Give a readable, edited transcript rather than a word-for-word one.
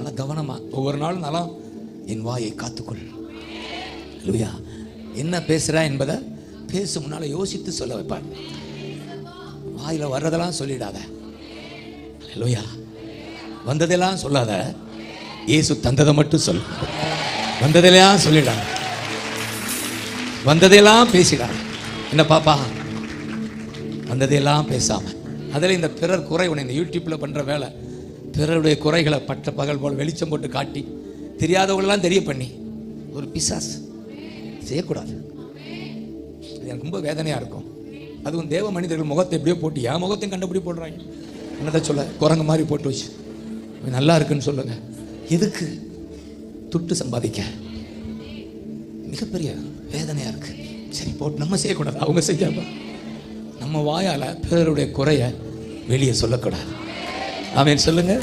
அதனால கவனமா ஒவ்வொரு நாளும் நலம் என் வாயை காத்துக்கொள். லூயா. என்ன பேசுறா என்பதை பேச முன்னால யோசித்து சொல்ல வைப்பார். வாயில வர்றதெல்லாம் சொல்லிடாத. லூயா. வந்ததெல்லாம் சொல்லாத. இயேசு தந்ததை மட்டும் சொல். வந்ததெல்லாம் சொல்லிடாத, வந்ததெல்லாம் பேசிடாத. என்ன பாப்பா, வந்ததெல்லாம் பேசாம. அதில் இந்த பிறர் குறை, உன்னை இந்த யூடியூப்பில் பண்ணுற வேலை, பிறருடைய குறைகளை பட்ட பகல் போல் வெளிச்சம் போட்டு காட்டி தெரியாதவங்களெல்லாம் தெரிய பண்ணி ஒரு பிசாசு. செய்யக்கூடாது. அது எனக்கு ரொம்ப வேதனையாக இருக்கும். அதுவும் தேவ மனிதர்கள் முகத்தை எப்படியோ போட்டு என் முகத்தையும் கண்டுபிடி போடுறாங்க. என்னதான் சொல்ல, குரங்கு மாதிரி போட்டு வச்சு நல்லா இருக்குன்னு சொல்லுங்க. எதுக்கு? துட்டு சம்பாதிக்க. மிகப்பெரிய வேதனையாக இருக்கு. சரி போட்டு நம்ம செய்யக்கூடாது, அவங்க செய்யாம நம்ம வாயால் பிறருடைய குறைய வெளியே சொல்லக்கூடாது. ஆமென் சொல்லுங்க.